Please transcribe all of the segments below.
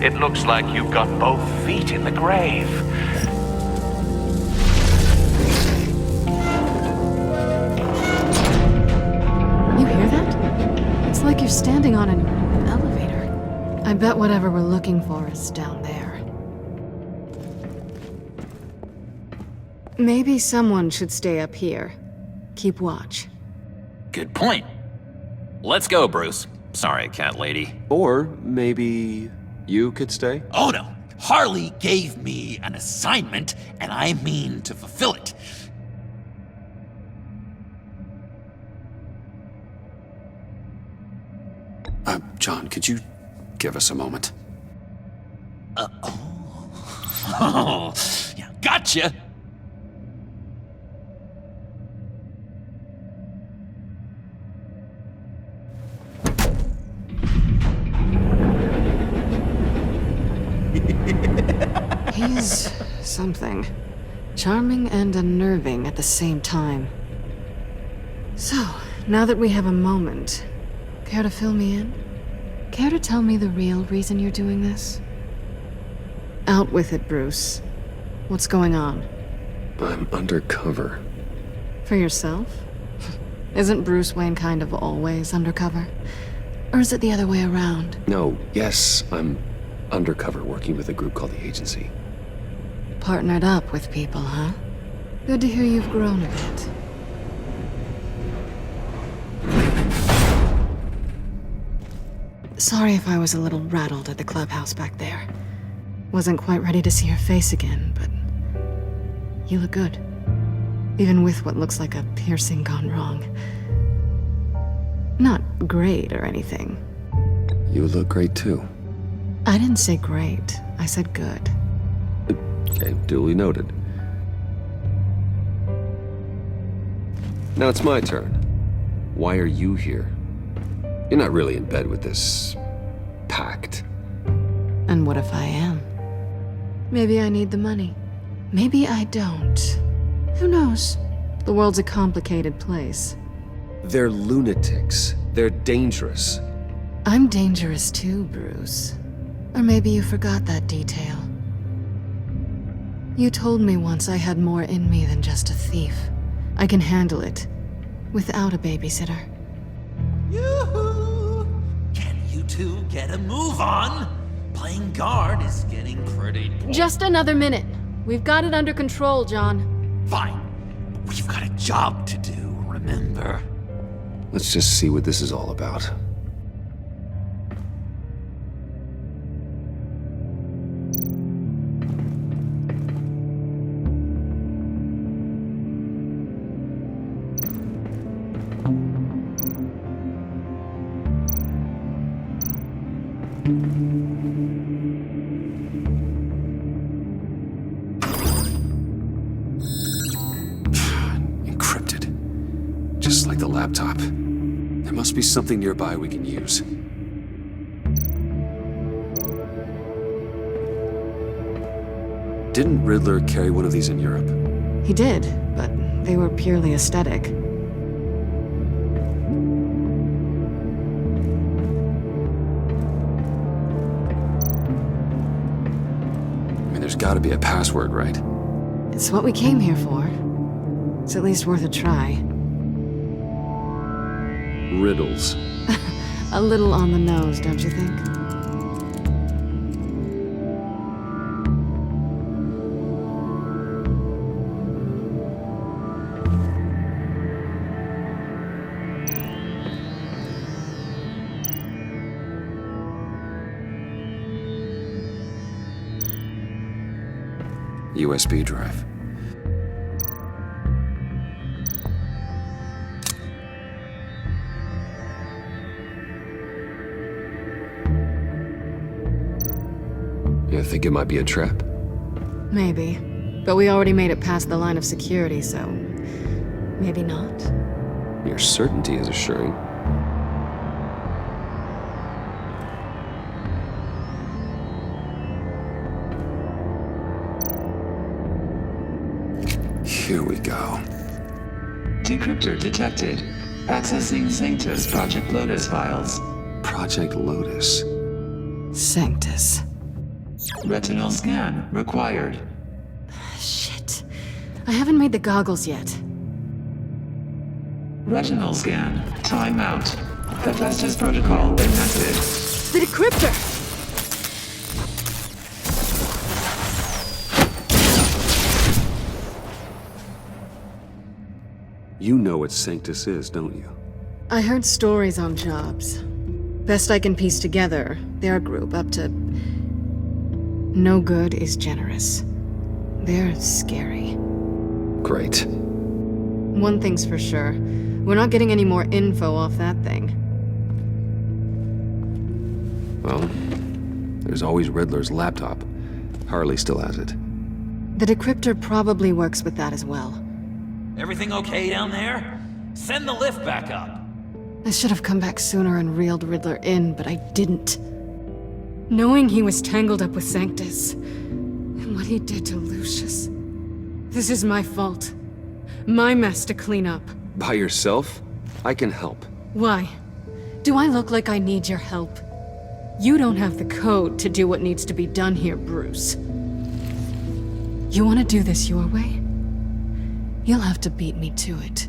It looks like you've got both feet in the grave. You hear that? It's like you're standing on an elevator. I bet whatever we're looking for is down there. Maybe someone should stay up here. Keep watch. Good point. Let's go, Bruce. Sorry, cat lady. Or maybe you could stay? Oh no. Harley gave me an assignment, and I mean to fulfill it. John, could you give us a moment? Oh, yeah, gotcha. He's something. Charming and unnerving at the same time. So, now that we have a moment, care to fill me in? Care to tell me the real reason you're doing this? Out with it, Bruce. What's going on? I'm undercover. For yourself? Isn't Bruce Wayne kind of always undercover? Or is it the other way around? No, yes, I'm undercover working with a group called the Agency. Partnered up with people, huh? Good to hear you've grown a bit. Sorry if I was a little rattled at the clubhouse back there. Wasn't quite ready to see your face again, but you look good. Even with what looks like a piercing gone wrong. Not great or anything. You look great too. I didn't say great. I said good. Okay, duly noted. Now it's my turn. Why are you here? You're not really in bed with this pact. And what if I am? Maybe I need the money. Maybe I don't. Who knows? The world's a complicated place. They're lunatics. They're dangerous. I'm dangerous too, Bruce. Or maybe you forgot that detail. You told me once I had more in me than just a thief. I can handle it. Without a babysitter. Yoo-hoo! Can you two get a move on? Playing guard is getting pretty... Just another minute. We've got it under control, John. Fine. We've got a job to do, remember? Let's just see what this is all about. Encrypted. Just like the laptop. There must be something nearby we can use. Didn't Riddler carry one of these in Europe? He did, but they were purely aesthetic. There's gotta be a password, right? It's what we came here for. It's at least worth a try. Riddles. A little on the nose, don't you think? USB drive. You think it might be a trap? Maybe. But we already made it past the line of security, so... maybe not. Your certainty is assuring. Here we go. Decryptor detected. Accessing Sanctus Project Lotus files. Project Lotus. Sanctus. Retinal scan required. Shit. I haven't made the goggles yet. Retinal scan. Timeout. Hephaestus protocol enacted. The decryptor! You know what Sanctus is, don't you? I heard stories on jobs. Best I can piece together, they're a group up to... No good is generous. They're scary. Great. One thing's for sure. We're not getting any more info off that thing. Well, there's always Riddler's laptop. Harley still has it. The decryptor probably works with that as well. Everything okay down there? Send the lift back up. I should have come back sooner and reeled Riddler in, but I didn't. Knowing he was tangled up with Sanctus, and what he did to Lucius. This is my fault. My mess to clean up. By yourself? I can help. Why? Do I look like I need your help? You don't have the code to do what needs to be done here, Bruce. You want to do this your way? You'll have to beat me to it.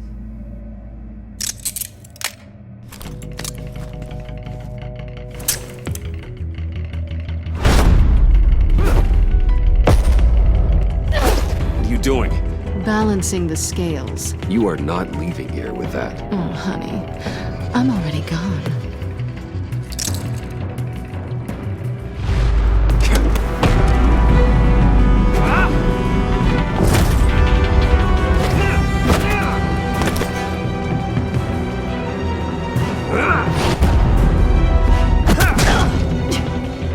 What are you doing? Balancing the scales. You are not leaving here with that. Oh, honey. I'm already gone.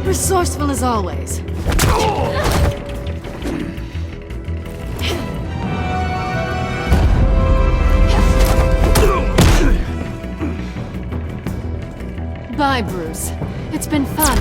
Resourceful as always. Bye, Bruce. It's been fun.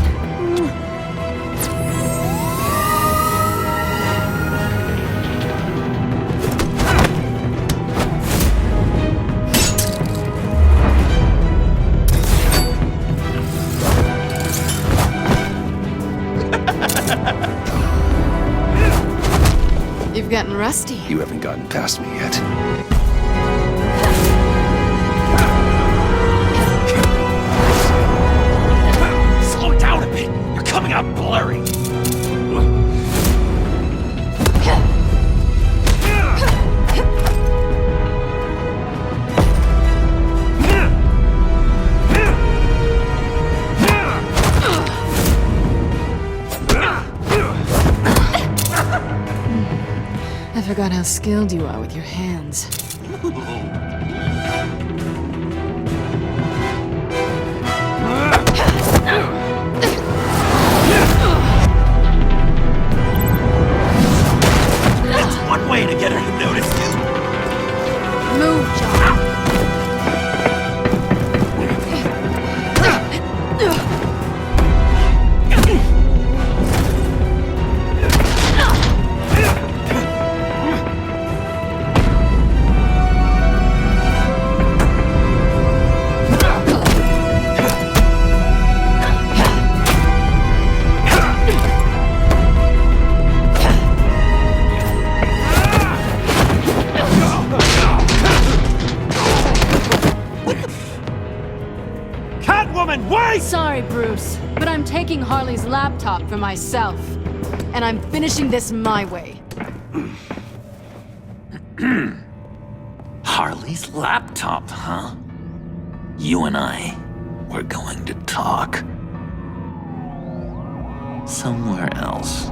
You've gotten rusty. You haven't gotten past me yet. Slow down a bit. You're coming out blurry. I forgot how skilled you are with your hands. That's one way to get her to notice you. Move, John. Catwoman, wait! Sorry, Bruce, but I'm taking Harley's laptop for myself. And I'm finishing this my way. Harley's laptop, huh? You and I, we're going to talk. Somewhere else.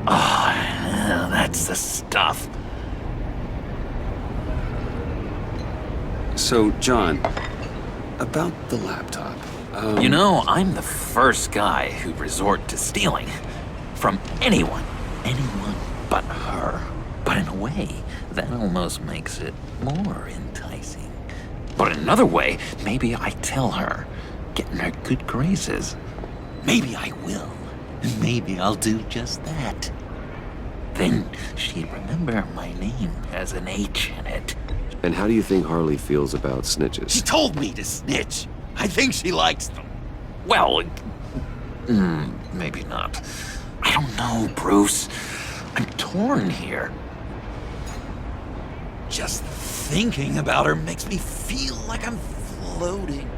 Oh, that's the stuff. So, John, about the laptop. You know, I'm the first guy who'd resort to stealing. From anyone. Anyone but her. But in a way, that almost makes it more enticing. But in another way, maybe I tell her. Getting her good graces. Maybe I will. And maybe I'll do just that. Then she'd remember my name has an H in it. And how do you think Harley feels about She snitches? told me to snitch. I think she likes them. Well, maybe not. I don't know, Bruce. I'm torn here. Just thinking about her makes me feel like I'm floating.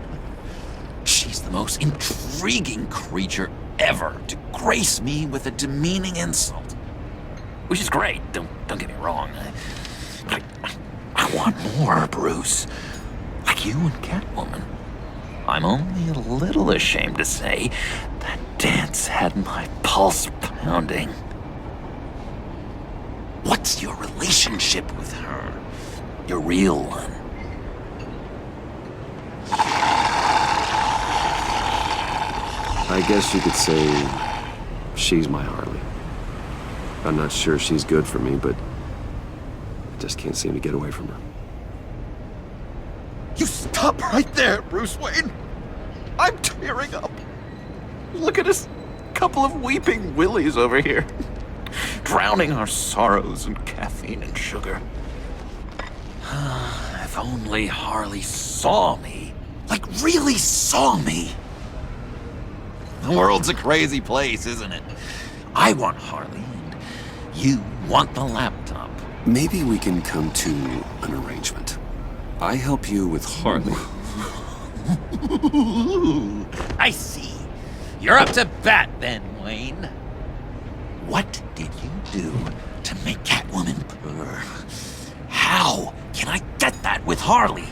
She's the most intriguing creature ever to grace me with a demeaning insult. Which is great, don't get me wrong. I want more, Bruce. Like you and Catwoman. I'm only a little ashamed to say that dance had my pulse pounding. What's your relationship with her? Your real one? I guess you could say she's my Harley. I'm not sure she's good for me, but I just can't seem to get away from her. You stop right there, Bruce Wayne. I'm tearing up. Look at us, couple of weeping willies over here. Drowning our sorrows in caffeine and sugar. If only Harley saw me. Like, really saw me. The world's a crazy place, isn't it? I want Harley, and you want the laptop. Maybe we can come to an arrangement. I help you with Harley. I see. You're up to bat then, Wayne. What did you do to make Catwoman purr? How can I get that with Harley?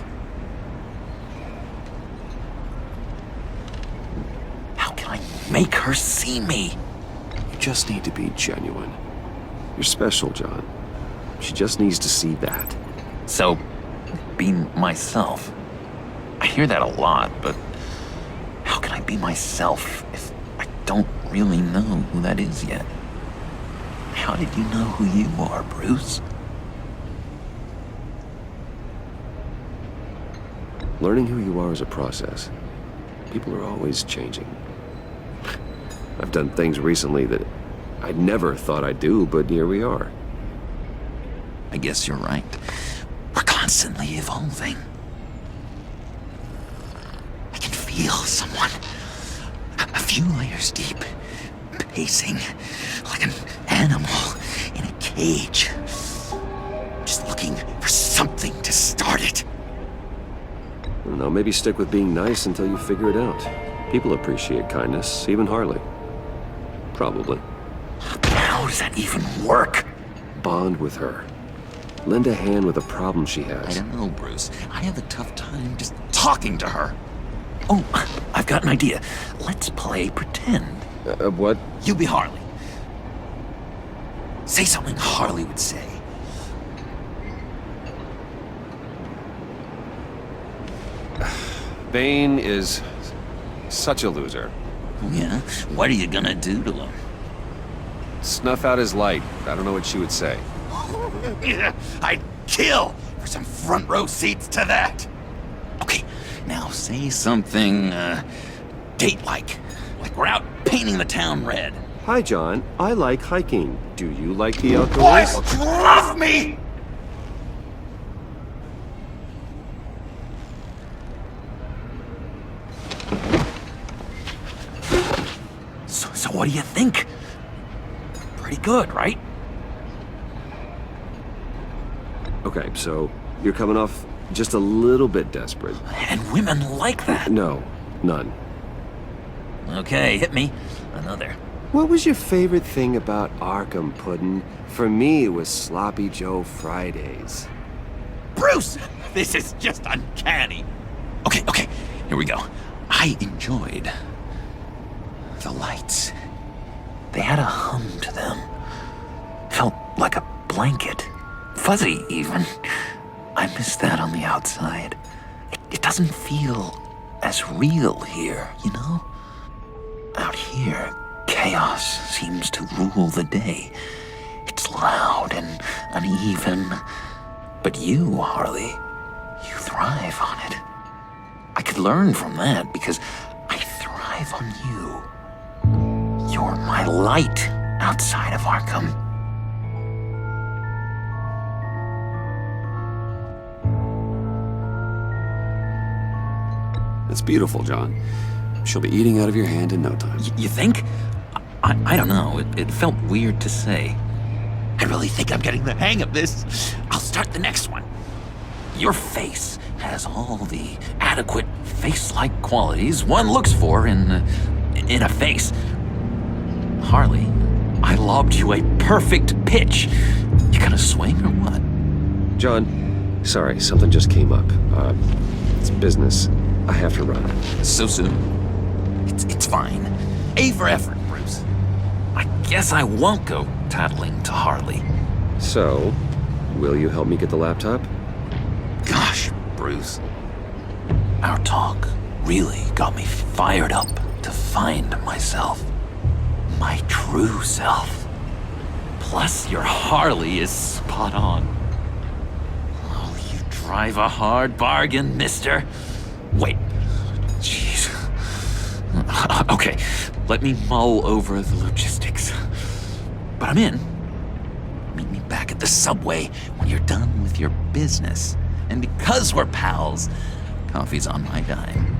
How can I make her see me? You just need to be genuine. You're special, John. She just needs to see that. So, be myself. I hear that a lot, but how can I be myself if I don't really know who that is yet? How did you know who you are, Bruce? Learning who you are is a process. People are always changing. I've done things recently that I never thought I'd do, but here we are. I guess you're right. We're constantly evolving. I can feel someone a few layers deep, pacing like an animal in a cage, just looking for something to start it. I don't know, maybe stick with being nice until you figure it out. People appreciate kindness, even Harley. Probably. How does that even work? Bond with her. Lend a hand with a problem she I has. don't know, Bruce. I have a tough time just talking to her. Oh, I've got an idea. Let's play pretend. What? You be Harley. Say something Harley would say. Bane is such a loser. Yeah? What are you gonna do to him? Snuff out his light. I don't know what she would say. I'd kill for some front row seats to that. Okay, now say something, date-like. Like we're out painting the town red. Hi, John. I like hiking. Do you like the outdoors? Boys, love me! So what do you think? Pretty good, right? Okay, so you're coming off just a little bit desperate. And women like that. No, none. Okay, hit me. Another. What was your favorite thing about Arkham Puddin'? For me, it was Sloppy Joe Fridays. Bruce! This is just uncanny. Okay, here we go. I enjoyed the lights. They had a hum to them. Felt like a blanket. Fuzzy, even. I miss that on the outside. It doesn't feel as real here, you know? Out here, chaos seems to rule the day. It's loud and uneven. But you, Harley, you thrive on it. I could learn from that because I thrive from you. You're my light outside of Arkham. It's beautiful, John. She'll be eating out of your hand in no time. You think? I don't know. It felt weird to say. I really think I'm getting the hang of this. I'll start the next one. Your face has all the adequate face-like qualities one looks for in a face. Harley, I lobbed you a perfect pitch. You gonna swing or what? John, sorry, something just came up. It's business. I have to run. So soon? It's fine. A for effort, Bruce. I guess I won't go tattling to Harley. So, will you help me get the laptop? Gosh, Bruce. Our talk really got me fired up to find myself. My true self. Plus, your Harley is spot on. Oh, you drive a hard bargain, mister. Wait. Jeez. Okay, let me mull over the logistics. But I'm in. Meet me back at the subway when you're done with your business. And because we're pals, coffee's on my dime.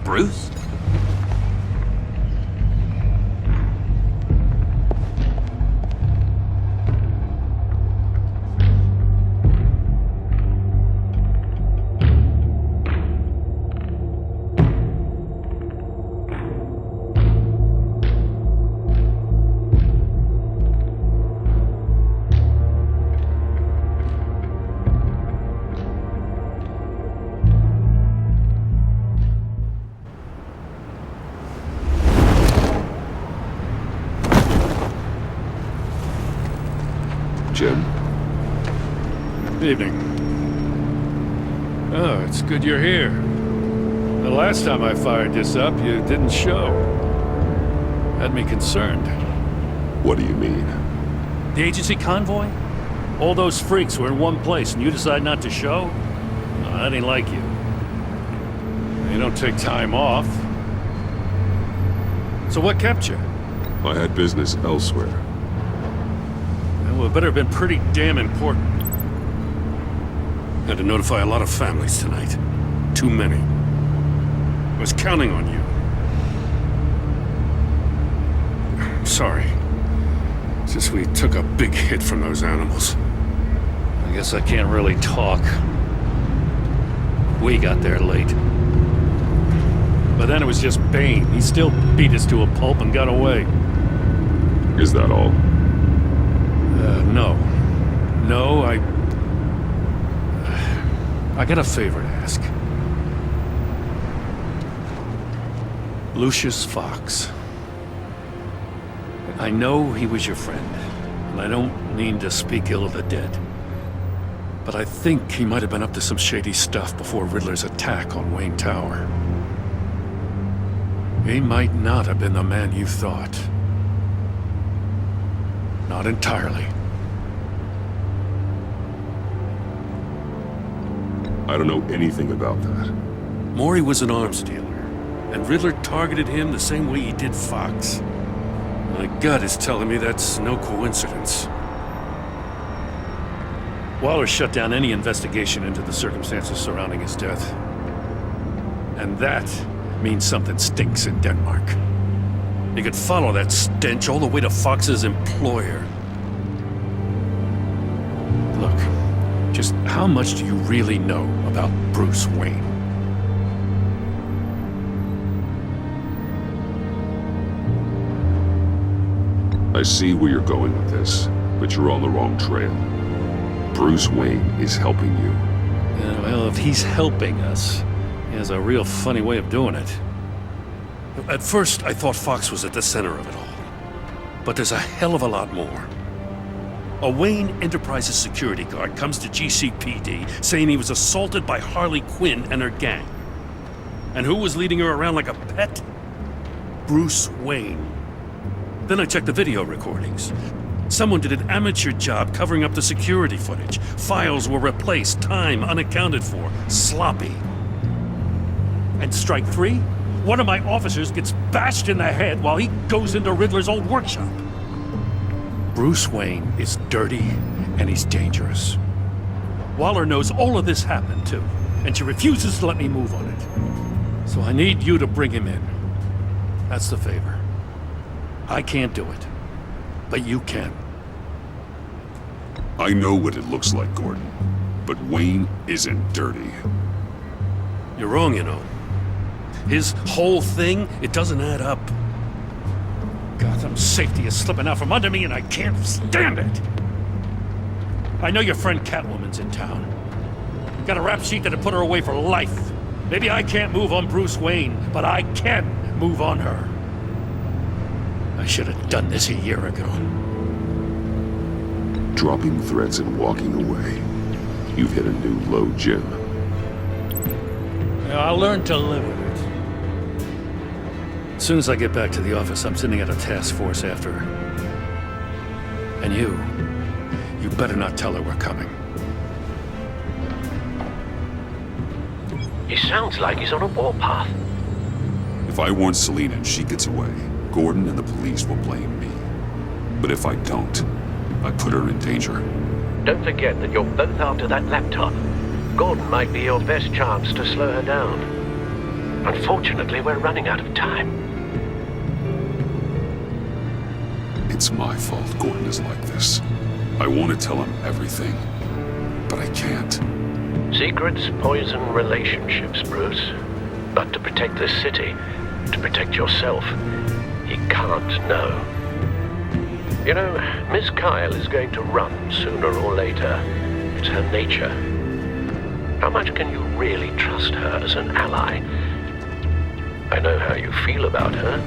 Bruce? Jim? Evening. Oh, it's good you're here. The last time I fired this up, you didn't show. Had me concerned. What do you mean? The agency convoy? All those freaks were in one place and you decide not to show? No, that ain't like you. You don't take time off. So what kept you? I had business elsewhere. Well, it better have been pretty damn important. Had to notify a lot of families tonight. Too many. I was counting on you. Sorry. It's just we took a big hit from those animals. I guess I can't really talk. We got there late. But then it was just Bane. He still beat us to a pulp and got away. Is that all? No. No, I got a favor to ask. Lucius Fox. I know he was your friend, and I don't mean to speak ill of the dead. But I think he might have been up to some shady stuff before Riddler's attack on Wayne Tower. He might not have been the man you thought. Not entirely. I don't know anything about that. Maury was an arms dealer, and Riddler targeted him the same way he did Fox. My gut is telling me that's no coincidence. Waller shut down any investigation into the circumstances surrounding his death. And that means something stinks in Denmark. You could follow that stench all the way to Fox's employer. Look, just how much do you really know about Bruce Wayne? I see where you're going with this, but you're on the wrong trail. Bruce Wayne is helping you. Yeah, well, if he's helping us, he has a real funny way of doing it. At first, I thought Fox was at the center of it all. But there's a hell of a lot more. A Wayne Enterprises security guard comes to GCPD saying he was assaulted by Harley Quinn and her gang. And who was leading her around like a pet? Bruce Wayne. Then I checked the video recordings. Someone did an amateur job covering up the security footage. Files were replaced, time unaccounted for, sloppy. And strike 3, one of my officers gets bashed in the head while he goes into Riddler's old workshop. Bruce Wayne is dirty and he's dangerous. Waller knows all of this happened too, and she refuses to let me move on it. So I need you to bring him in. That's the favor. I can't do it, but you can. I know what it looks like, Gordon, but Wayne isn't dirty. You're wrong, you know. His whole thing, it doesn't add up. Gotham's safety is slipping out from under me and I can't stand it. I know your friend Catwoman's in town. Got a rap sheet that'd put her away for life. Maybe I can't move on Bruce Wayne, but I can move on her. I should have done this a year ago. Dropping threats and walking away. You've hit a new low, Jim. I'll learn to live with it. As soon as I get back to the office, I'm sending out a task force after her. And you better not tell her we're coming. He sounds like he's on a warpath. If I warn Selina and she gets away, Gordon and the police will blame me. But if I don't, I put her in danger. Don't forget that you're both after that laptop. Gordon might be your best chance to slow her down. Unfortunately, we're running out of time. It's my fault Gordon is like this. I want to tell him everything, but I can't. Secrets poison relationships, Bruce. But to protect this city, to protect yourself, he can't know. You know, Miss Kyle is going to run sooner or later. It's her nature. How much can you really trust her as an ally? I know how you feel about her.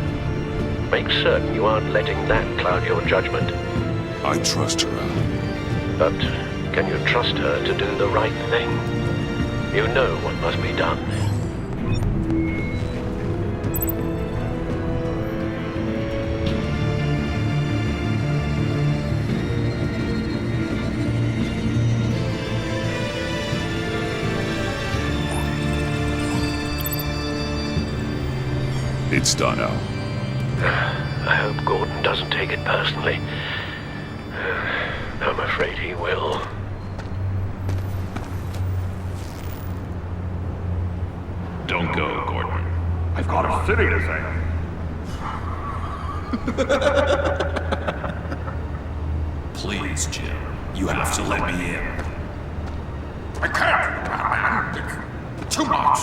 Make certain you aren't letting that cloud your judgment. I trust her, Al. But can you trust her to do the right thing? You know what must be done. It's done, Al. I hope Gordon doesn't take it personally. I'm afraid he will. Don't go, Gordon. I've got a city to save. Please, Jim. You have to let me in. I can't, Batman. It's too much.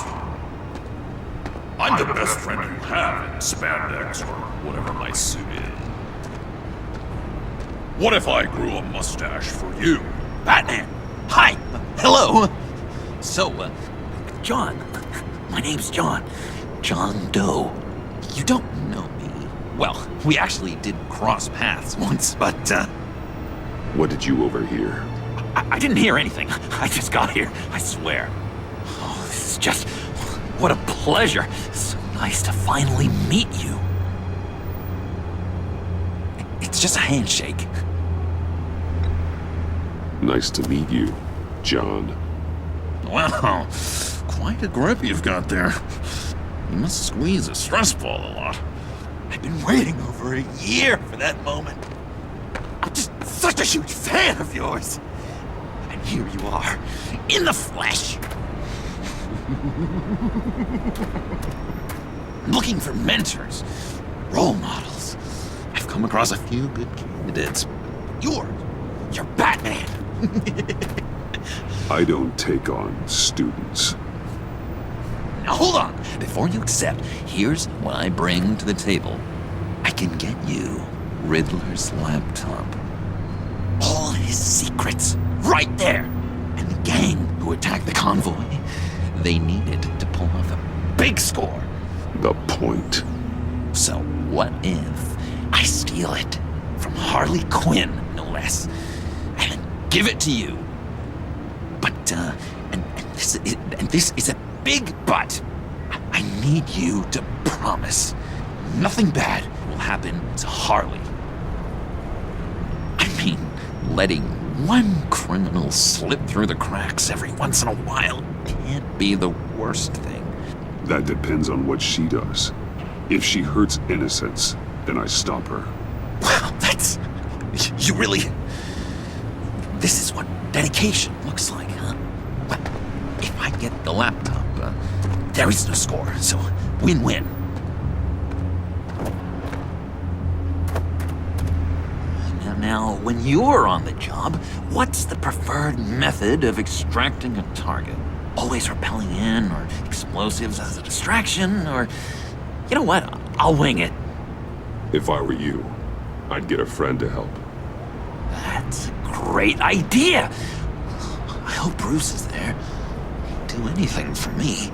I'm the best friend you have in spandex or whatever my suit is. What if I grew a mustache for you? Batman! Hi! Hello! So, John. My name's John. John Doe. You don't know me. Well, we actually did cross paths once, but, What did you overhear? I didn't hear anything. I just got here, I swear. Oh, this is just... What a pleasure. So nice to finally meet you. It's just a handshake. Nice to meet you, John. Wow, quite a grip you've got there. You must squeeze a stress ball a lot. I've been waiting over a year for that moment. I'm just such a huge fan of yours. And here you are, in the flesh. Looking for mentors, role models. I've come across a few good candidates. You're Batman. I don't take on students. Now hold on. Before you accept, here's what I bring to the table. I can get you Riddler's laptop. All his secrets, right there. And the gang who attacked the convoy, they needed to pull off a big score. The point. So what if I steal it from Harley Quinn, no less, and then give it to you? But, and this is a big but. I need you to promise nothing bad will happen to Harley. I mean, letting one criminal slip through the cracks every once in a while can't be the worst thing. That depends on what she does. If she hurts innocents, then I stop her. Wow, that's... You really... This is what dedication looks like, huh? Well, if I get the laptop, there is no score, so win-win. Now, when you're on the job, what's the preferred method of extracting a target? Always rappelling in, or explosives as a distraction, or... You know what? I'll wing it. If I were you, I'd get a friend to help. That's a great idea! I hope Bruce is there. He'd do anything for me.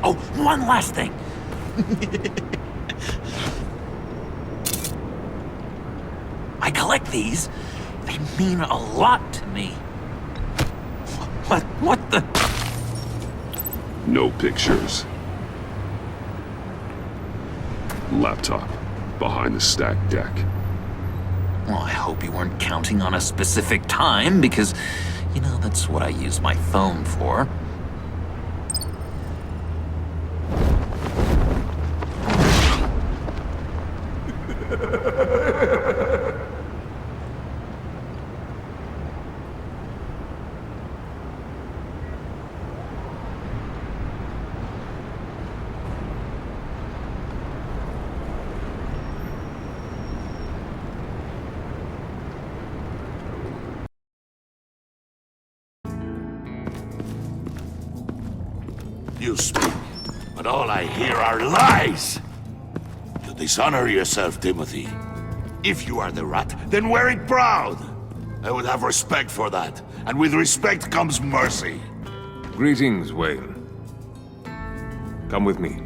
Oh, one last thing! I collect these. They mean a lot to me. What the... No pictures. Laptop. Behind the stacked deck. Well, I hope you weren't counting on a specific time, because, you know, that's what I use my phone for. You speak, but all I hear are lies! You dishonor yourself, Timothy. If you are the rat, then wear it proud! I would have respect for that, and with respect comes mercy. Greetings, Wayne. Come with me.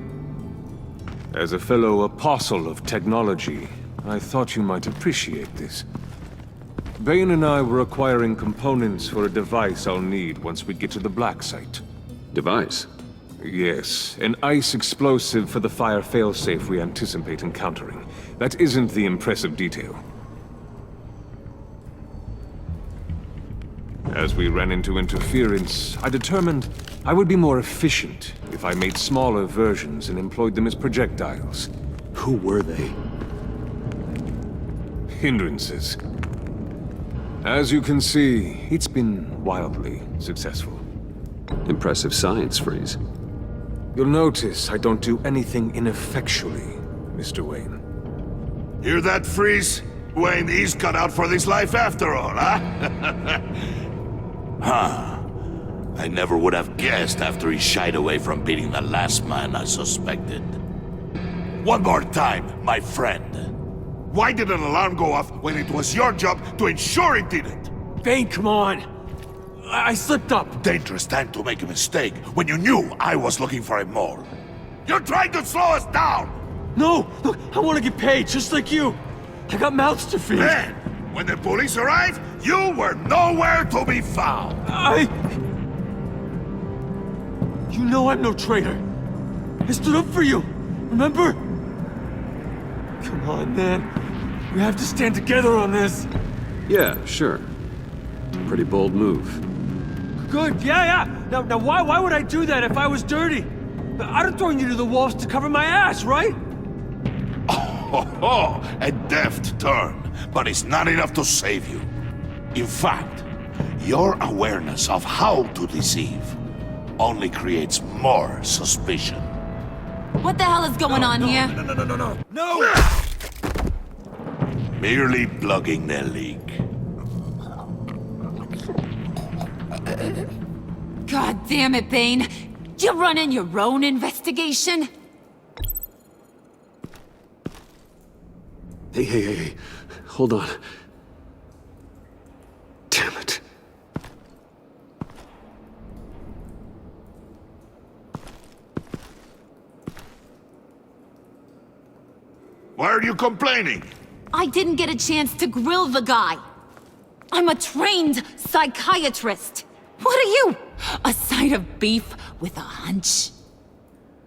As a fellow apostle of technology, I thought you might appreciate this. Bane and I were acquiring components for a device I'll need once we get to the Black Site. Device? Yes, an ice explosive for the fire failsafe we anticipate encountering. That isn't the impressive detail. As we ran into interference, I determined I would be more efficient if I made smaller versions and employed them as projectiles. Who were they? Hindrances. As you can see, it's been wildly successful. Impressive science, Freeze. You'll notice I don't do anything ineffectually, Mr. Wayne. Hear that, Freeze? Wayne is cut out for this life after all, huh? Huh. I never would have guessed after he shied away from beating the last man I suspected. One more time, my friend. Why did an alarm go off when it was your job to ensure it didn't? Bane, come on! I slipped up! Dangerous time to make a mistake when you knew I was looking for a mole. You're trying to slow us down! No! Look, I want to get paid, just like you! I got mouths to feed! Then, when the police arrived, you were nowhere to be found! You know I'm no traitor! I stood up for you! Remember? Come on, man. We have to stand together on this! Yeah, sure. Pretty bold move. Good, yeah. Now why would I do that if I was dirty? I'd have thrown you to the wolves to cover my ass, right? Oh, a deft turn, but it's not enough to save you. In fact, your awareness of how to deceive only creates more suspicion. What the hell is going on here? No! Merely plugging the leak. God damn it, Bane. You running your own investigation? Hey. Hold on. Damn it. Why are you complaining? I didn't get a chance to grill the guy. I'm a trained psychiatrist. What are you? A side of beef with a hunch?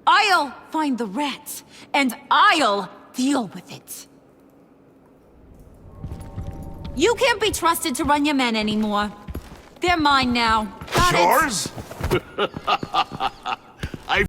I'll find the rat, and I'll deal with it. You can't be trusted to run your men anymore. They're mine now. Got it? Yours?